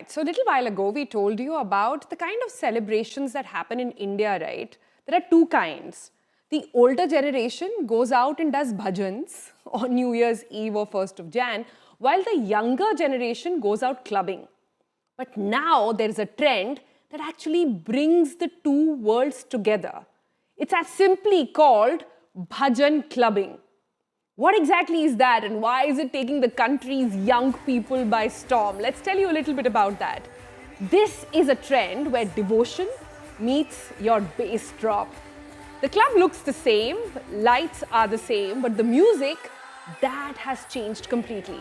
right. So a little while ago, we told you about the kind of celebrations that happen in India, right? There are two kinds. The older generation goes out and does bhajans on New Year's Eve or 1st of Jan, while the younger generation goes out clubbing. But now there is a trend that actually brings the two worlds together. It's as simply called bhajan clubbing. What exactly is that and why is it taking the country's young people by storm? Let's tell you a little bit about that. This is a trend where devotion meets your bass drop. The club looks the same, lights are the same, but the music, that has changed completely.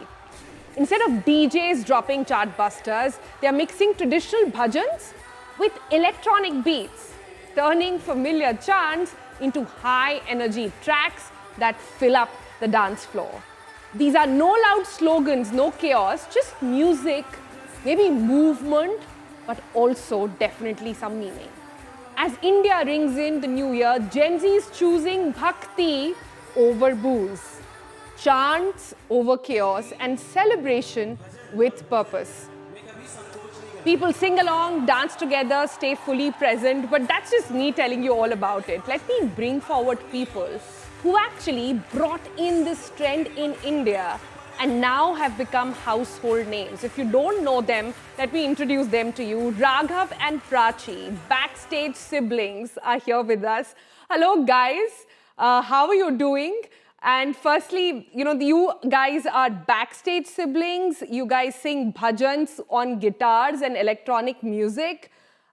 Instead of DJs dropping chart busters, they are mixing traditional bhajans with electronic beats, turning familiar chants into high energy tracks that fill up the dance floor. These are no loud slogans, no chaos, just music, maybe movement, but also definitely some meaning. As India rings in the new year, Gen Z is choosing bhakti over booze, chants over chaos, and celebration with purpose. People sing along, dance together, stay fully present, but that's just me telling you all about it. Let me bring forward people who actually brought in this trend in India and now have become household names. If you don't know them, let me introduce them to you. Raghav and Prachi, backstage siblings, are here with us. Hello, guys. How are you doing? And firstly, you guys are backstage siblings. You guys sing bhajans on guitars and electronic music.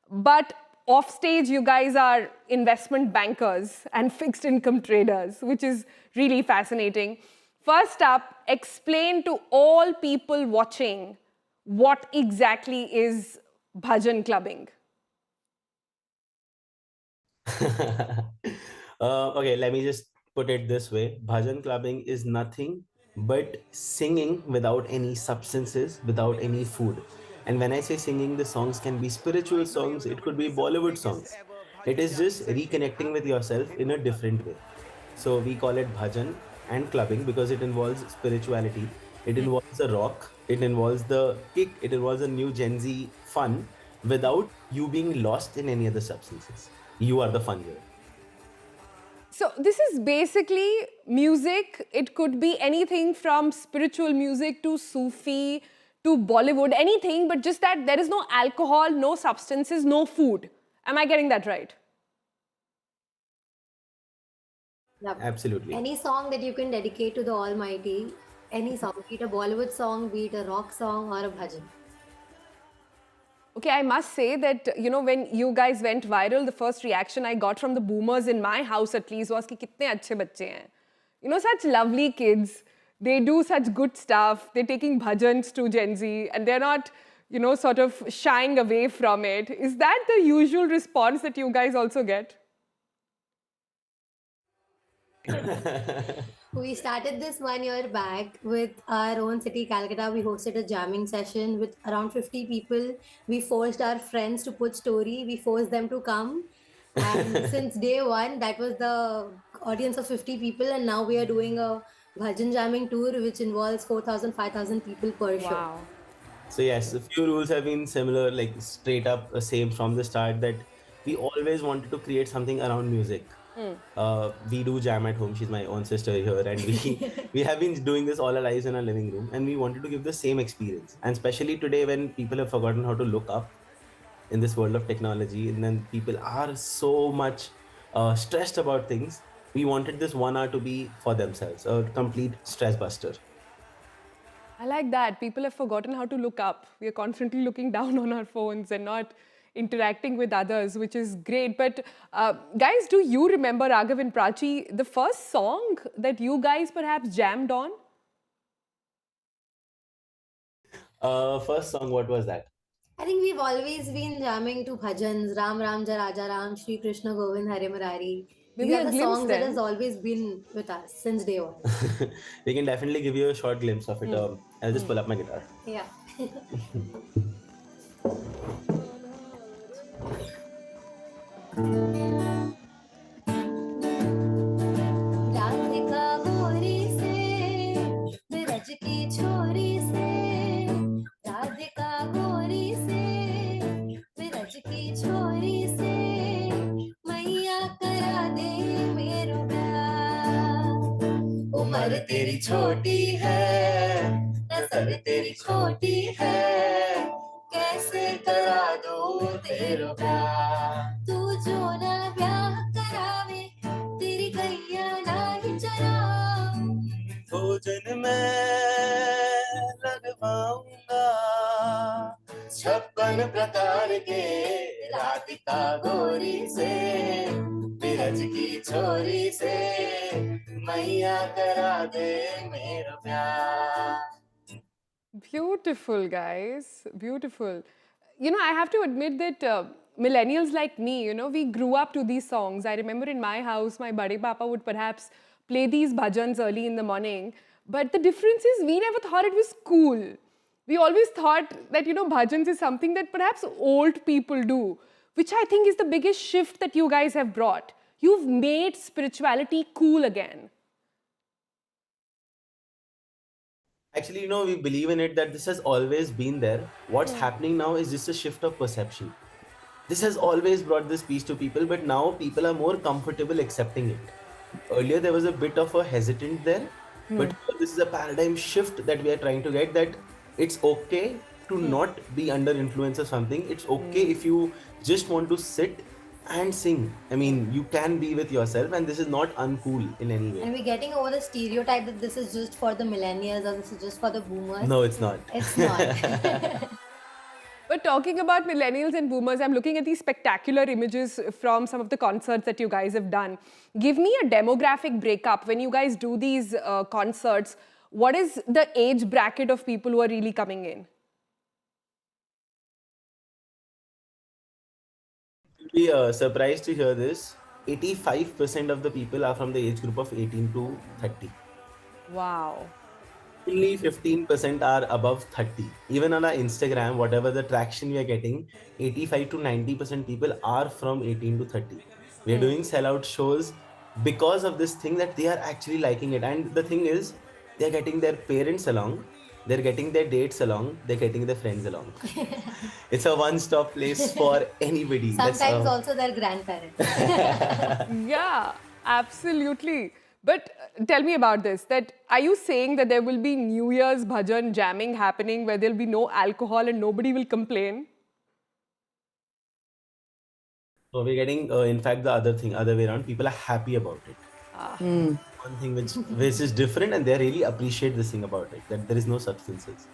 But off stage, you guys are investment bankers and fixed income traders, which is really fascinating. First up, explain to all people watching what exactly is bhajan clubbing. Okay, let me just put it this way. Bhajan clubbing is nothing but singing without any substances, without any food. And when I say singing, the songs can be spiritual songs, it could be Bollywood songs. It is just reconnecting with yourself in a different way. So we call it bhajan and clubbing because it involves spirituality, it involves the rock, it involves the kick, it involves a new Gen Z fun without you being lost in any other substances. You are the fun here. So this is basically music. It could be anything from spiritual music to Sufi to Bollywood, anything, but just that there is no alcohol, no substances, no food. Am I getting that right? Love it. Absolutely. Any song that you can dedicate to the Almighty, any song, be it a Bollywood song, be it a rock song or a bhajan. Okay, I must say that, when you guys went viral, the first reaction I got from the boomers in my house at least was कि कितने अच्छे बच्चे हैं. Such lovely kids. They do such good stuff. They're taking bhajans to Gen Z and they're not, sort of shying away from it. Is that the usual response that you guys also get? We started this 1 year back with our own city, Calcutta. We hosted a jamming session with around 50 people. We forced our friends to put story. We forced them to come. And since day one, that was the audience of 50 people. And now we are doing a bhajan jamming tour, which involves 4,000, 5,000 people per show. Wow. So yes, a few rules have been similar, like straight up same from the start, that we always wanted to create something around music. We do jam at home. She's my own sister here, and we have been doing this all our lives in our living room, and we wanted to give the same experience. And especially today, when people have forgotten how to look up in this world of technology, and then people are so much stressed about things, we wanted this 1 hour to be for themselves, a complete stress buster. I like that. People have forgotten how to look up. We are constantly looking down on our phones and not interacting with others, which is great. But guys, do you remember, Raghav and Prachi, the first song that you guys perhaps jammed on? First song, what was that? I think we've always been jamming to bhajans, Ram Ram Ja Raja Ram, Shri Krishna Govind Hare Murari. These Maybe are a the glimpse songs that then. has always been with us since day one. We can definitely give you a short glimpse of it. I'll just pull up my guitar. Yeah. Radhika गोरी से ब्रज की छोरी से राधिका गोरी से उम्र तेरी छोटी है, नजर तेरी छोटी है, कैसे करा दूं तेरा प्यार। तू जो ना ब्याह करावे तेरी गैया नाही चराव। भोजन मैं लगवाऊंगा 56 प्रकार के राधिका गोरी से, बिरज की छोरी से मैया करा दे मेरा प्यार। Beautiful, guys. Beautiful. You know, I have to admit that millennials like me, you know, we grew up to these songs. I remember in my house, my Bade Papa would perhaps play these bhajans early in the morning. But the difference is, we never thought it was cool. We always thought that, you know, bhajans is something that perhaps old people do, which I think is the biggest shift that you guys have brought. You've made spirituality cool again. Actually, you know, we believe in it that this has always been there. What's happening now is just a shift of perception. This has always brought this peace to people, but now people are more comfortable accepting it. Earlier, there was a bit of a hesitant there, but this is a paradigm shift that we are trying to get, that it's okay to not be under influence of something. It's okay if you just want to sit and sing. I mean, you can be with yourself, and this is not uncool in any way. And we're getting over the stereotype that this is just for the millennials or this is just for the boomers. No, it's not. It's not. But talking about millennials and boomers, I'm looking at these spectacular images from some of the concerts that you guys have done. Give me a demographic breakup. When you guys do these concerts, what is the age bracket of people who are really coming in? You'll be surprised to hear this. 85% of the people are from the age group of 18 to 30. Wow. Only 15% are above 30. Even on our Instagram, whatever the traction we are getting, 85 to 90% people are from 18 to 30. We are doing sellout shows because of this thing that they are actually liking it. And the thing is, they are getting their parents along, they're getting their dates along, they're getting their friends along. It's a one-stop place for anybody. Sometimes also their grandparents. Yeah, absolutely. But tell me about this, that are you saying that there will be New Year's bhajan jamming happening where there'll be no alcohol and nobody will complain? So we're getting, in fact, the other way around. People are happy about it. One thing which is different, and they really appreciate this thing about it, that there is no substances.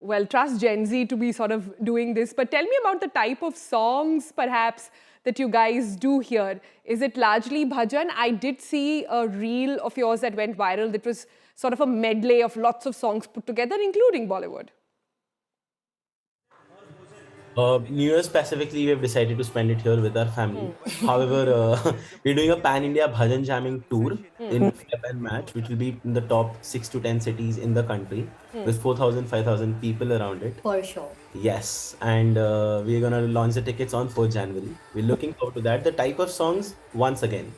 Well, trust Gen Z to be sort of doing this, but tell me about the type of songs perhaps that you guys do here. Is it largely bhajan? I did see a reel of yours that went viral that was sort of a medley of lots of songs put together, including Bollywood. New Year specifically, we have decided to spend it here with our family. However, we're doing a pan-India bhajan jamming tour in Feb and March, which will be in the top 6 to 10 cities in the country with 4,000, 5,000 people around it. For sure. Yes, and we're gonna launch the tickets on 4th January. We're looking forward to that. The type of songs, once again,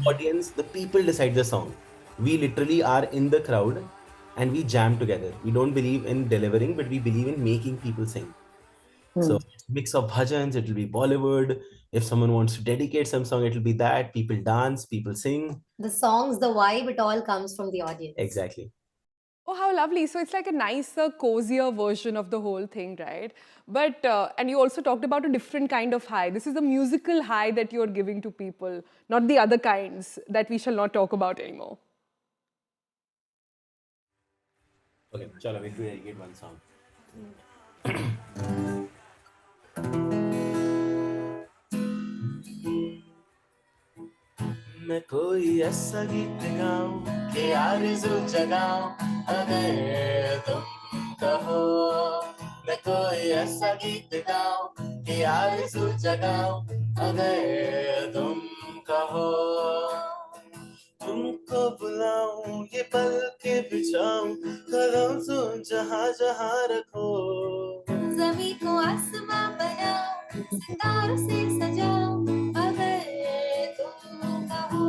audience, the people decide the song. We literally are in the crowd and we jam together. We don't believe in delivering, but we believe in making people sing. So it's a mix of bhajans, it'll be Bollywood. If someone wants to dedicate some song, it'll be that. People dance, people sing. The songs, the vibe, it all comes from the audience. Exactly. Oh, how lovely. So it's like a nicer, cozier version of the whole thing, right? But, and you also talked about a different kind of high. This is the musical high that you're giving to people, not the other kinds that we shall not talk about anymore. Okay, chala, we'll dedicate one song. मैं कोई ऐसा गीत गाऊं कि आरज़ू जगाऊं अगर तुम कहो। मैं कोई ऐसा गीत गाऊं कि आरज़ू जगाऊं अगर तुम कहो। तुमको बुलाऊं ये पल के बिछाऊं कदम तुम जहाँ जहाँ रखो। ज़मीं को आसमां बनाऊं सितारों से सजाऊं अगर तुम कहो।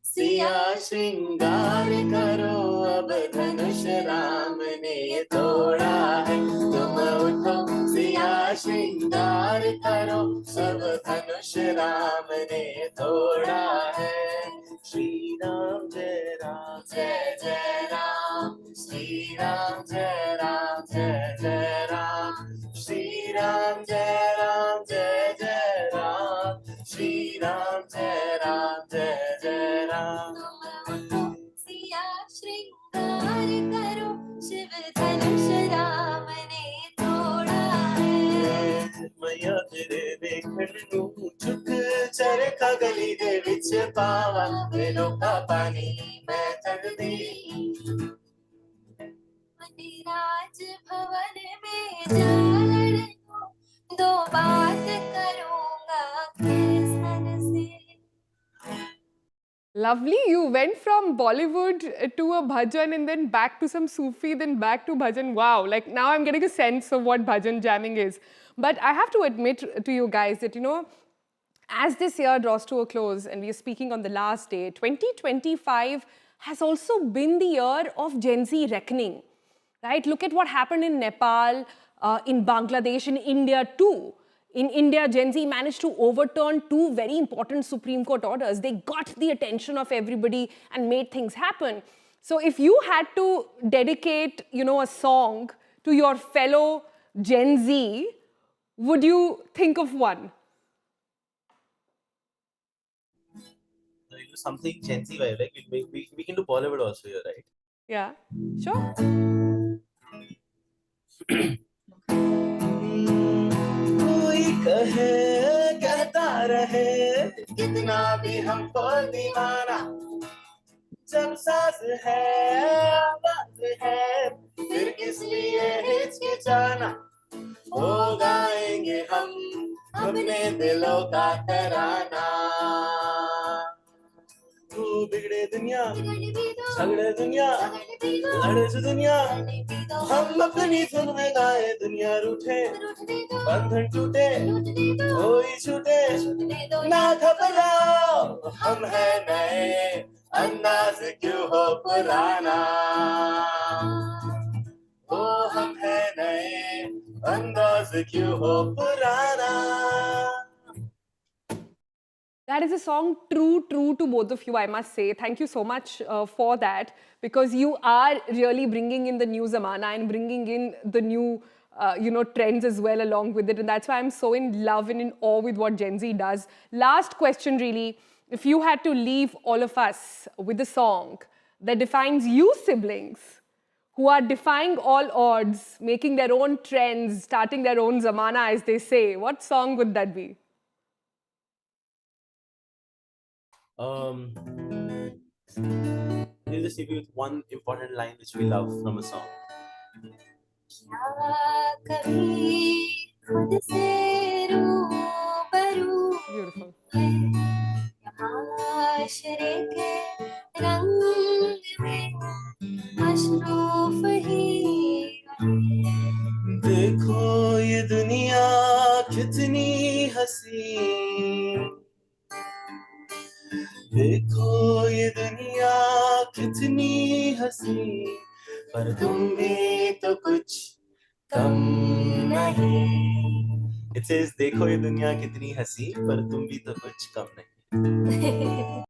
सिया श्रृंगार करो अब धनुष राम ने तोड़ा है। तुम उठो सिया श्रृंगार करो सब धनुष राम ने तोड़ा है। Ram, Jai Ram, Jai Jai Ram. Shri Ram, Jai Ram, Jai Jai Ram. Shri Ram, Jai Ram, Jai Jai Ram. Siya श्रृंगार करो शिव धनुष राम ने तोड़ा है मैया तेरे देखण नू झुक चरखा गली दे विच पावा वेलों का पानी मैं चढ़ दी राज भवन में जालड़ दो बात करूंगा कैसन से Lovely. You went from Bollywood to a bhajan and then back to some Sufi, then back to bhajan. Wow. Like now I'm getting a sense of what bhajan jamming is. But I have to admit to you guys that, you know, as this year draws to a close and we are speaking on the last day, 2025 has also been the year of Gen Z reckoning, right? Look at what happened in Nepal, in Bangladesh, in India too. In India, Gen Z managed to overturn two very important Supreme Court orders. They got the attention of everybody and made things happen. So if you had to dedicate, you know, a song to your fellow Gen Z, would you think of one? Something Gen Z vibe, like we can do Bollywood also here, right? Yeah, sure. कोई कहे कहता रहे कितना भी हमको दीवाना जब सांस है आवाज है फिर किस लिए हिचकिचाना हो गाएंगे हम अपने दिलों का तराना तू बिगड़े दुनिया झगड़े दुनिया लड़े जो दुनिया हम अपनी धुन में गाए दुनिया रूठे बंधन टूटे कोई छूटे ना घबराओ हम है नए अंदाज क्यों हो पुराना ओ हम है नए अंदाज क्यों हो पुराना. That is a song true to both of you, I must say. Thank you so much for that, because you are really bringing in the new zamana and bringing in the new, you know, trends as well along with it. And that's why I'm so in love and in awe with what Gen Z does. Last question, really. If you had to leave all of us with a song that defines you siblings, who are defying all odds, making their own trends, starting their own zamana, as they say, what song would that be? We'll just leave you with one important line which we love from a song. Beautiful. देखो ये दुनिया कितनी हसीन देखो ये दुनिया कितनी हसीन पर तुम भी तो कुछ कम नहीं. It says देखो ये दुनिया कितनी हसीन पर तुम भी तो कुछ कम नहीं.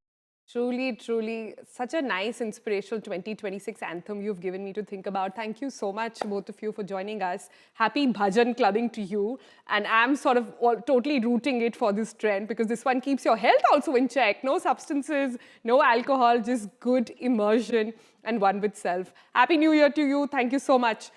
Truly, such a nice, inspirational 2026 anthem you've given me to think about. Thank you so much, both of you, for joining us. Happy bhajan clubbing to you. And I'm sort of totally rooting it for this trend, because this one keeps your health also in check. No substances, no alcohol, just good immersion and one with self. Happy New Year to you. Thank you so much